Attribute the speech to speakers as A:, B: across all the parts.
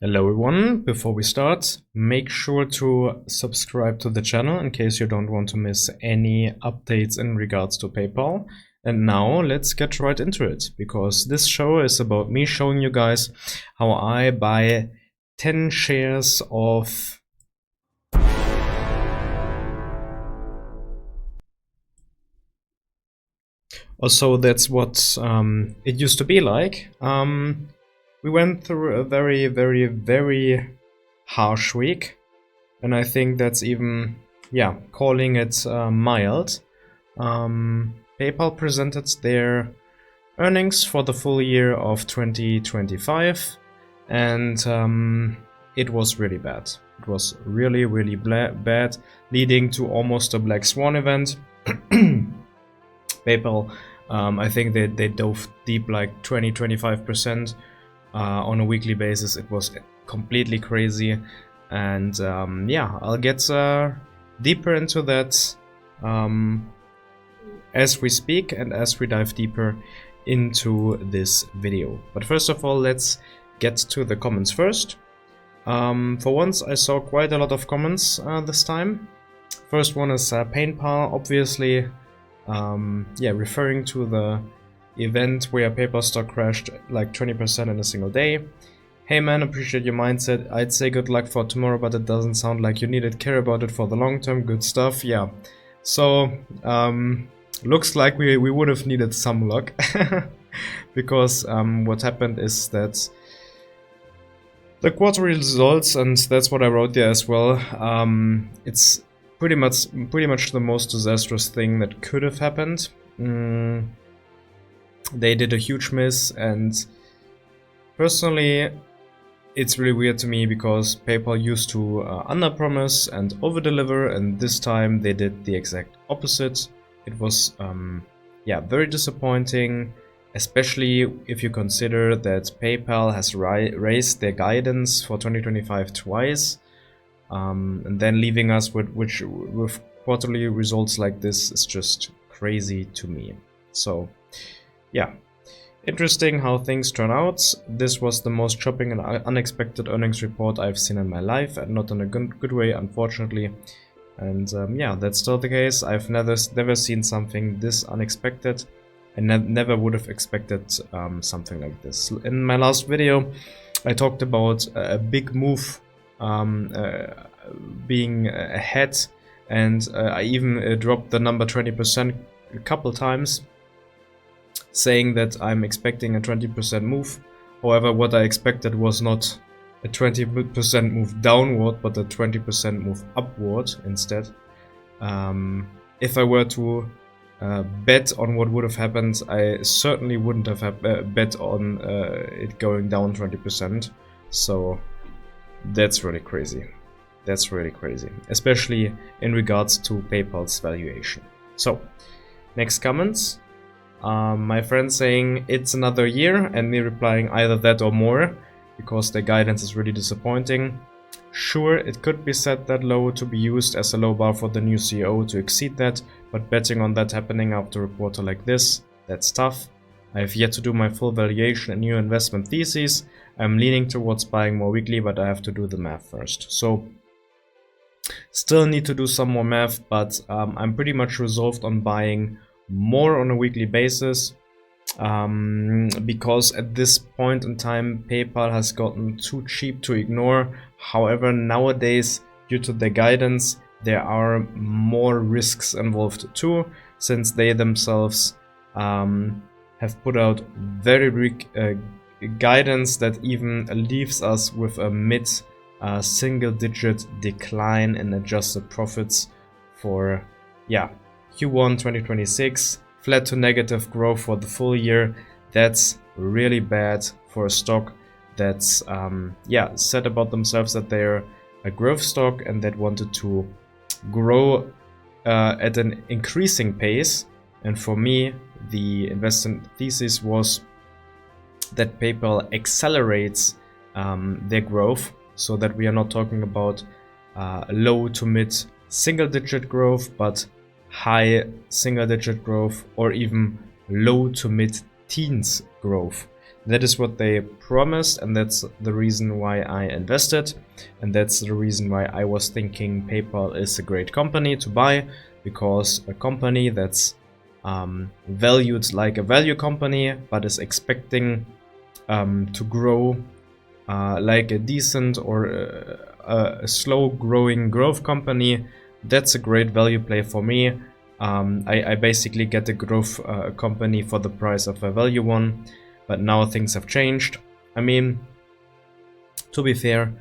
A: Hello everyone, before we start, make sure to subscribe to the channel in case you don't want to miss any updates in regards to PayPal. And now let's get right into it, because this show is about me showing you guys how I buy 10 shares of also that's what it used to be like. We went through a very harsh week, and I think that's even, calling it mild. PayPal presented their earnings for the full year of 2025, and it was really bad. It was really bad, leading to almost a black swan event. PayPal, I think they dove deep like 20-25%. On a weekly basis. It was completely crazy, and I'll get deeper into that as we speak and as we dive deeper into this video. But first of all, let's get to the comments first. For once, I saw quite a lot of comments this time. First one is PayPal, obviously, referring to the event where PayPal stock crashed like 20% in a single day. Hey man, appreciate your mindset. I'd say good luck for tomorrow, but it doesn't sound like you need it. Care about it for the long term. Good stuff. Yeah. So looks like we would have needed some luck because what happened is that the quarterly results, and that's what I wrote there as well. It's pretty much the most disastrous thing that could have happened. They did a huge miss, and personally it's really weird to me because PayPal used to underpromise and overdeliver, and this time they did the exact opposite. It was very disappointing, especially if you consider that PayPal has raised their guidance for 2025 twice, and then leaving us with quarterly results like this is just crazy to me. So yeah, interesting how things turn out. This was the most shocking and unexpected earnings report I've seen in my life, and not in a good way, unfortunately. And that's still the case. I've never seen something this unexpected, and never would have expected something like this. In my last video, I talked about a big move being ahead, and I even dropped the number 20% a couple times, saying that I'm expecting a 20% move. However, what I expected was not a 20% move downward, but a 20% move upward instead. If I were to bet on what would have happened, I certainly wouldn't have bet on it going down 20%. So that's really crazy. That's really crazy, especially in regards to PayPal's valuation. So, next comments. My friend saying it's another year, and me replying either that or more, because the guidance is really disappointing. Sure, it could be set that low to be used as a low bar for the new CEO to exceed that, but betting on that happening after a quarter like this, that's tough. I have yet to do my full valuation and new investment thesis. I'm leaning towards buying more weekly, but I have to do the math first. So still need to do some more math, but I'm pretty much resolved on buying more on a weekly basis, because at this point in time PayPal has gotten too cheap to ignore. However, nowadays, due to the guidance, there are more risks involved too, since they themselves have put out very big guidance that even leaves us with a mid single-digit decline in adjusted profits for Q1 2026, flat to negative growth for the full year. That's really bad for a stock that's said about themselves that they're a growth stock and that wanted to grow at an increasing pace. And for me, the investment thesis was that PayPal accelerates their growth, so that we are not talking about low to mid single-digit growth, but high single-digit growth, or even low to mid-teens growth. That is what they promised, and that's the reason why I invested, and that's the reason why I was thinking PayPal is a great company to buy, because a company that's valued like a value company but is expecting to grow like a decent or a slow growing growth company, that's a great value play for me. I basically get a growth company for the price of a value one, but now things have changed. I mean, to be fair,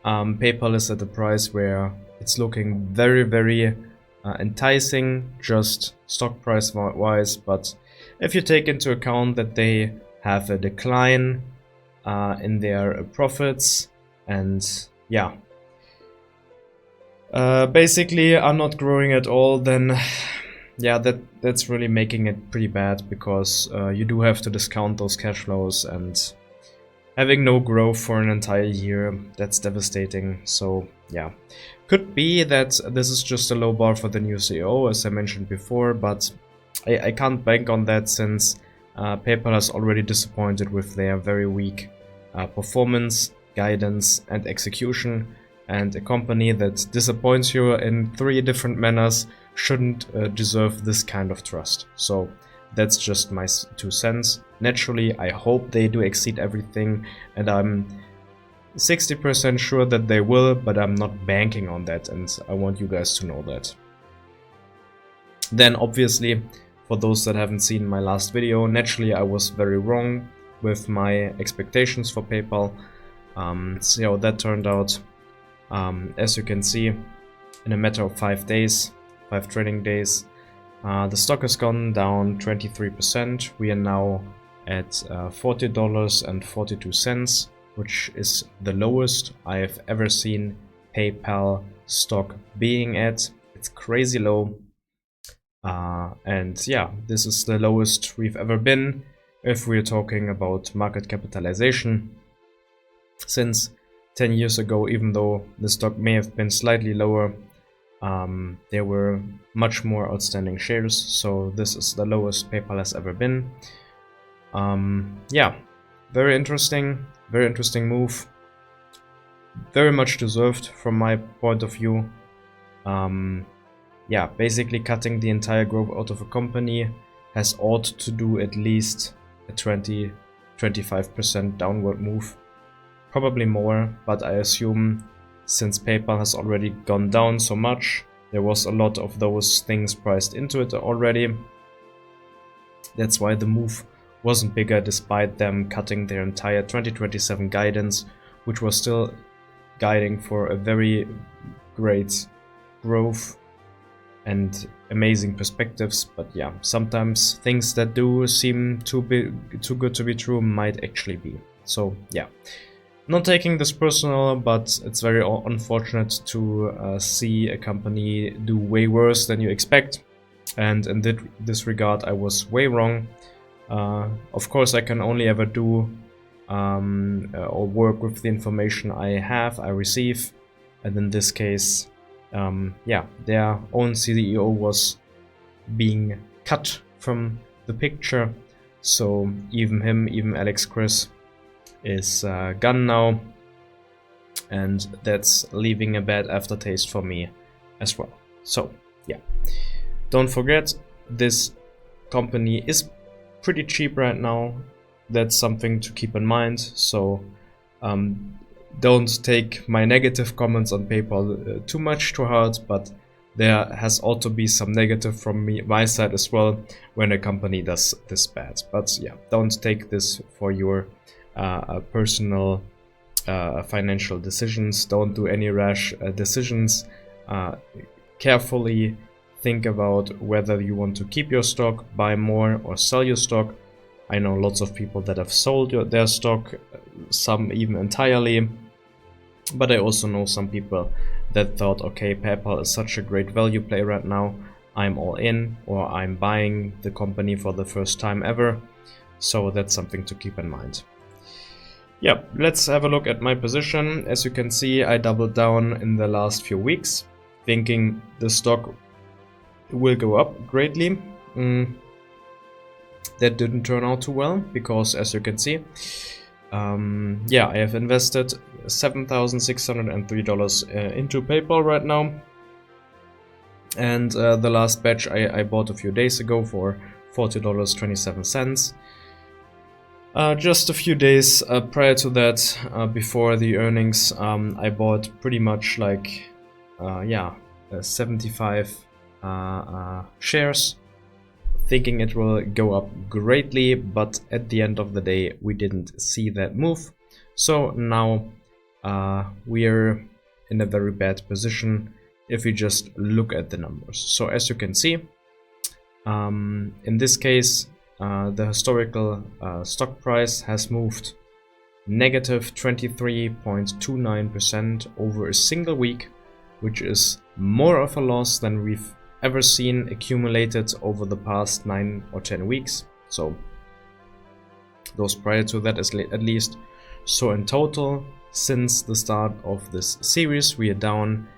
A: PayPal is at a price where it's looking very, very enticing, just stock price wise, but if you take into account that they have a decline in their profits, and yeah, basically are not growing at all, then yeah, that's really making it pretty bad, because you do have to discount those cash flows, and having no growth for an entire year, that's devastating. So yeah, could be that this is just a low bar for the new CEO, as I mentioned before, but I can't bank on that, since PayPal has already disappointed with their very weak performance, guidance and execution, and a company that disappoints you in 3 different manners shouldn't deserve this kind of trust. So that's just my 2 cents. Naturally, I hope they do exceed everything, and I'm 60% sure that they will, but I'm not banking on that, and I want you guys to know that. Then obviously, for those that haven't seen my last video, naturally I was very wrong with my expectations for PayPal. See how that turned out. As you can see, in a matter of 5 days, 5 trading days, the stock has gone down 23%. We are now at $40.42, which is the lowest I have ever seen PayPal stock being at. It's crazy low. And yeah, this is the lowest we've ever been if we're talking about market capitalization. Since 10 years ago, even though the stock may have been slightly lower, there were much more outstanding shares, so this is the lowest PayPal has ever been. Yeah, very interesting move, very much deserved from my point of view. Yeah, basically cutting the entire growth out of a company has ought to do at least a 20-25% downward move, probably more, but I assume since PayPal has already gone down so much, there was a lot of those things priced into it already. That's why the move wasn't bigger, despite them cutting their entire 2027 guidance, which was still guiding for a very great growth and amazing perspectives. But yeah, sometimes things that do seem too good to be true might actually be. So yeah, not taking this personal, but it's very unfortunate to see a company do way worse than you expect, and in this regard I was way wrong. Of course, I can only ever do or work with the information I receive, and in this case, yeah, their own CEO was being cut from the picture, so even Alex Chris is gone now, and that's leaving a bad aftertaste for me as well. So yeah, don't forget, this company is pretty cheap right now. That's something to keep in mind. So don't take my negative comments on PayPal too much to heart, but there has ought to be some negative from my side as well when a company does this bad. But yeah, don't take this for your personal financial decisions. Don't do any rash decisions. Carefully think about whether you want to keep your stock, buy more, or sell your stock. I know lots of people that have sold their stock, some even entirely, but I also know some people that thought, okay, PayPal is such a great value play right now, I'm all in, or I'm buying the company for the first time ever. So that's something to keep in mind. Yeah, let's have a look at my position. As you can see, I doubled down in the last few weeks, thinking the stock will go up greatly. That didn't turn out too well because, as you can see, yeah, I have invested $7,603 into PayPal right now, and the last batch I bought a few days ago for $40.27. Just a few days prior to that, before the earnings, I bought pretty much like, yeah, 75 shares, thinking it will go up greatly, but at the end of the day we didn't see that move. So now we're in a very bad position if we just look at the numbers. So as you can see, in this case, the historical stock price has moved negative 23.29% over a single week, which is more of a loss than we've ever seen accumulated over the past 9 or 10 weeks. So those prior to that at least. So in total, since the start of this series, we are down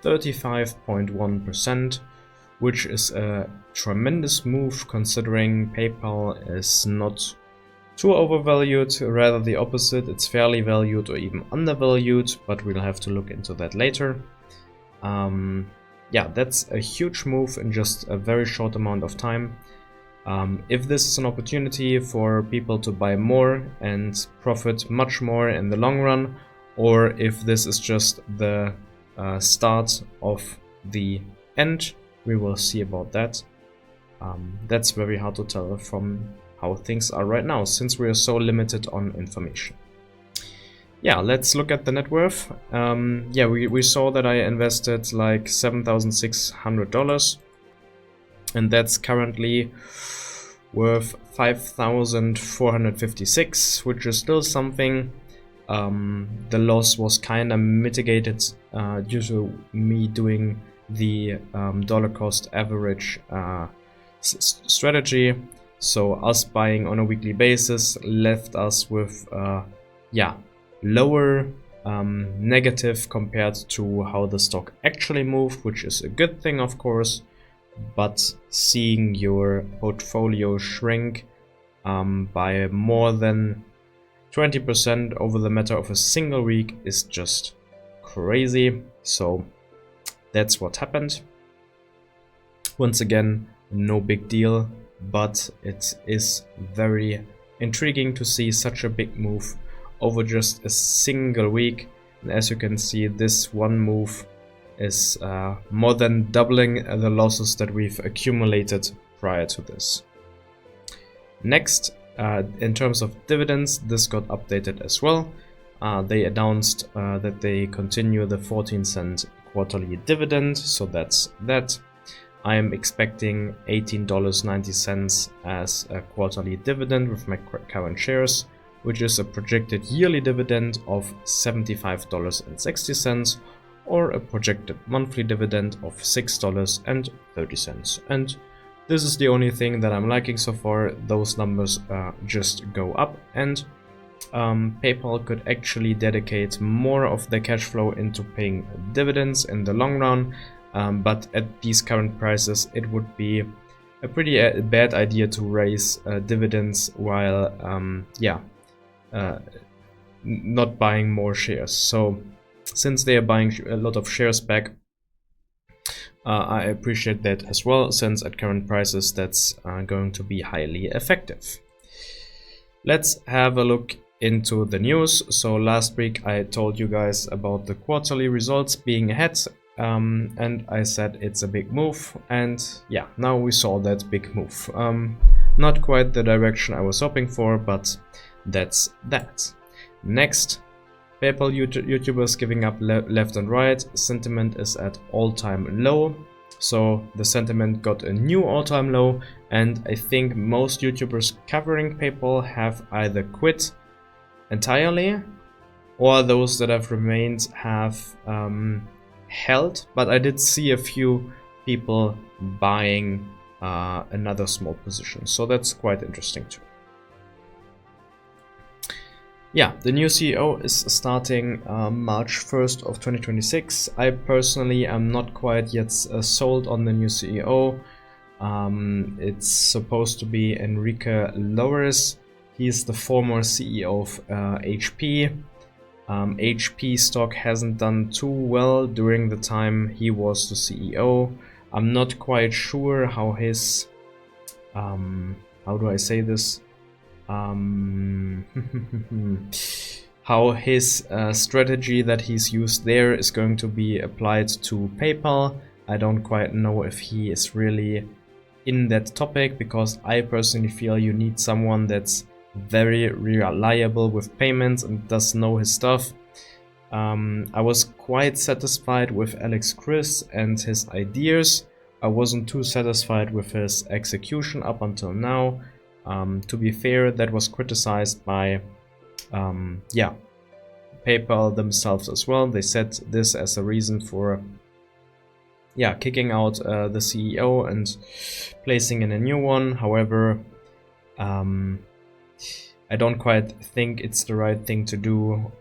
A: 35.1%, which is a tremendous move considering PayPal is not too overvalued, rather the opposite. It's fairly valued or even undervalued, but we'll have to look into that later. Yeah, that's a huge move in just a very short amount of time. If this is an opportunity for people to buy more and profit much more in the long run, or if this is just the start of the end, we will see about that. That's very hard to tell from how things are right now, since we are so limited on information. Yeah, let's look at the net worth. Yeah, we saw that I invested like $7,600, and that's currently worth $5,456, which is still something. The loss was kind of mitigated due to me doing the dollar cost average strategy. So us buying on a weekly basis left us with yeah, lower negative compared to how the stock actually moved, which is a good thing, of course. But seeing your portfolio shrink by more than 20% over the matter of a single week is just crazy. So that's what happened. Once again, no big deal, but it is very intriguing to see such a big move over just a single week. And as you can see, this one move is more than doubling the losses that we've accumulated prior to this. Next, in terms of dividends, this got updated as well. They announced that they continue the 14-cent quarterly dividend, so that's that. I am expecting $18.90 as a quarterly dividend with my current shares, which is a projected yearly dividend of $75.60 or a projected monthly dividend of $6.30. And this is the only thing that I'm liking so far. Those numbers just go up, and PayPal could actually dedicate more of their cash flow into paying dividends in the long run. But at these current prices, it would be a pretty bad idea to raise dividends while yeah, not buying more shares. So since they are buying a lot of shares back, I appreciate that as well, since at current prices that's going to be highly effective. Let's have a look into the news. So last week I told you guys about the quarterly results being ahead, and I said it's a big move, and yeah, now we saw that big move. Not quite the direction I was hoping for, but that's that. Next, PayPal YouTubers giving up left and right. Sentiment is at all-time low. So the sentiment got a new all-time low, and I think most YouTubers covering PayPal have either quit entirely, or those that have remained have held. But I did see a few people buying another small position, so that's quite interesting too. Yeah, the new CEO is starting March 1st of 2026. I personally am not quite yet sold on the new CEO. It's supposed to be Enrique Lores. He's the former CEO of HP. HP stock hasn't done too well during the time he was the CEO. I'm not quite sure how his how do I say this? How his strategy that he's used there is going to be applied to PayPal. I don't quite know if he is really in that topic, because I personally feel you need someone that's very reliable with payments and does know his stuff. I was quite satisfied with Alex Chris and his ideas. I wasn't too satisfied with his execution up until now. To be fair, that was criticized by PayPal themselves as well. They said this as a reason for kicking out the CEO and placing in a new one. However, I don't quite think it's the right thing to do,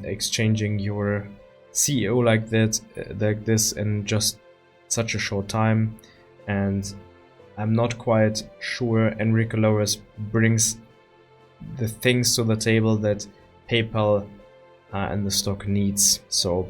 A: exchanging your CEO like this in just such a short time. And I'm not quite sure Enrique Lores brings the things to the table that PayPal and the stock needs. So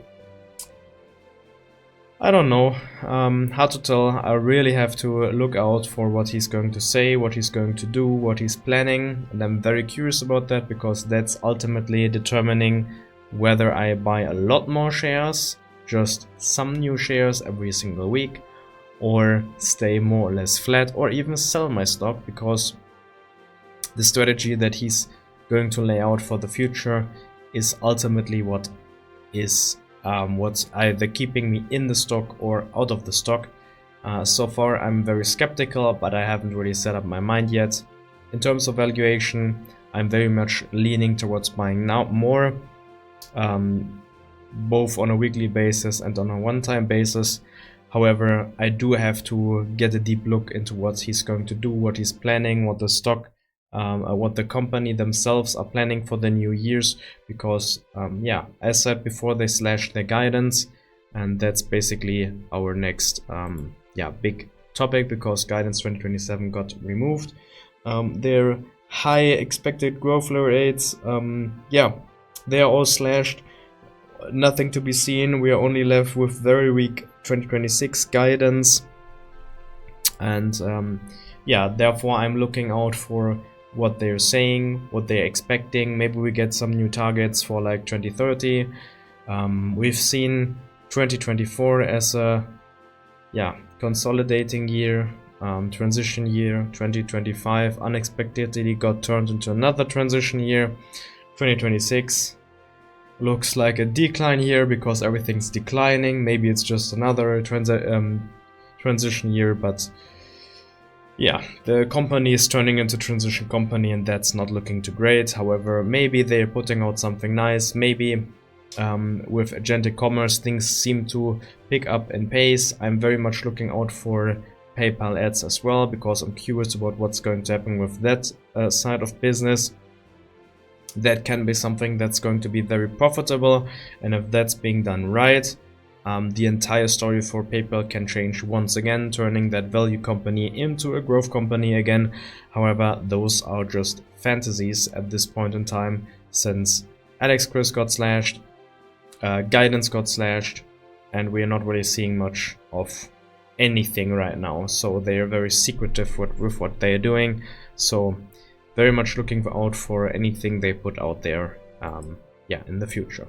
A: I don't know, hard to tell. I really have to look out for what he's going to say, what he's going to do, what he's planning, and I'm very curious about that, because that's ultimately determining whether I buy a lot more shares, just some new shares every single week, or stay more or less flat, or even sell my stock, because the strategy that he's going to lay out for the future is ultimately what is what's either keeping me in the stock or out of the stock. So far I'm very skeptical, but I haven't really set up my mind yet. In terms of valuation, I'm very much leaning towards buying now more, both on a weekly basis and on a one-time basis. However, I do have to get a deep look into what he's going to do, what he's planning, what the stock, what the company themselves are planning for the new years, because as said before, they slashed their guidance, and that's basically our next big topic, because guidance 2027 got removed. Their high expected growth rates, they are all slashed. Nothing to be seen. We are only left with very weak 2026 guidance, and therefore I'm looking out for what they're saying, what they're expecting. Maybe we get some new targets for like 2030. We've seen 2024 as a consolidating year, transition year. 2025 unexpectedly got turned into another transition year. 2026 looks like a decline year because everything's declining. Maybe it's just another transition year, but the company is turning into transition company, and that's not looking too great. However, maybe they're putting out something nice. Maybe with agentic commerce things seem to pick up in pace. I'm very much looking out for PayPal ads as well, because I'm curious about what's going to happen with that side of business. That can be something that's going to be very profitable, and if that's being done right, the entire story for PayPal can change once again, turning that value company into a growth company again. However, those are just fantasies at this point in time, since Alex Chris got slashed, guidance got slashed, and we are not really seeing much of anything right now. So they are very secretive with what they are doing. So very much looking out for anything they put out there in the future.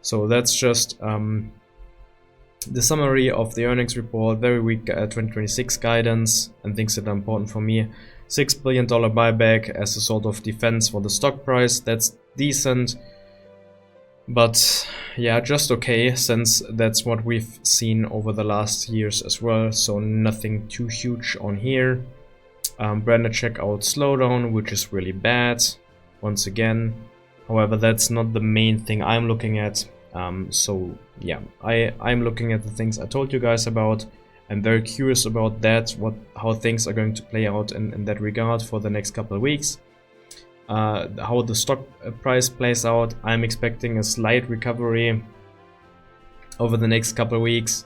A: So that's just the summary of the earnings report. Very weak 2026 guidance and things that are important for me. $6 billion buyback as a sort of defense for the stock price. That's decent, but just okay, since that's what we've seen over the last years as well. So nothing too huge on here. Branded checkout slowdown, which is really bad once again. However, that's not the main thing I'm looking at. I'm looking at the things I told you guys about. I'm very curious about that, how things are going to play out in that regard for the next couple of weeks. How the stock price plays out, I'm expecting a slight recovery over the next couple of weeks.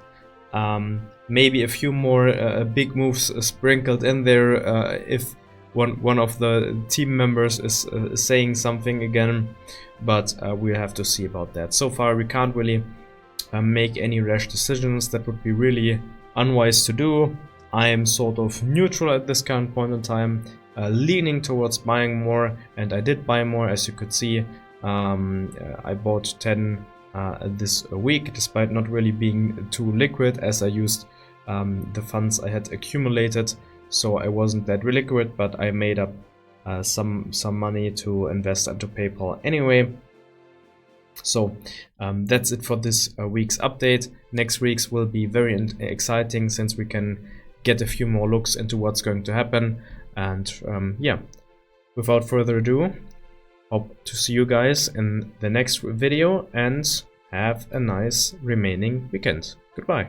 A: maybe a few more big moves sprinkled in there if one of the team members is saying something again, but we'll have to see about that. So far we can't really make any rash decisions. That would be really unwise to do. I am sort of neutral at this current point in time, leaning towards buying more, and I did buy more, as you could see. I bought 10 this week, despite not really being too liquid, as I used the funds I had accumulated, so I wasn't that liquid, but I made up some money to invest into PayPal anyway. So that's it for this week's update. Next week's will be very exciting, since we can get a few more looks into what's going to happen. And yeah, without further ado, hope to see you guys in the next video, and have a nice remaining weekend. Goodbye.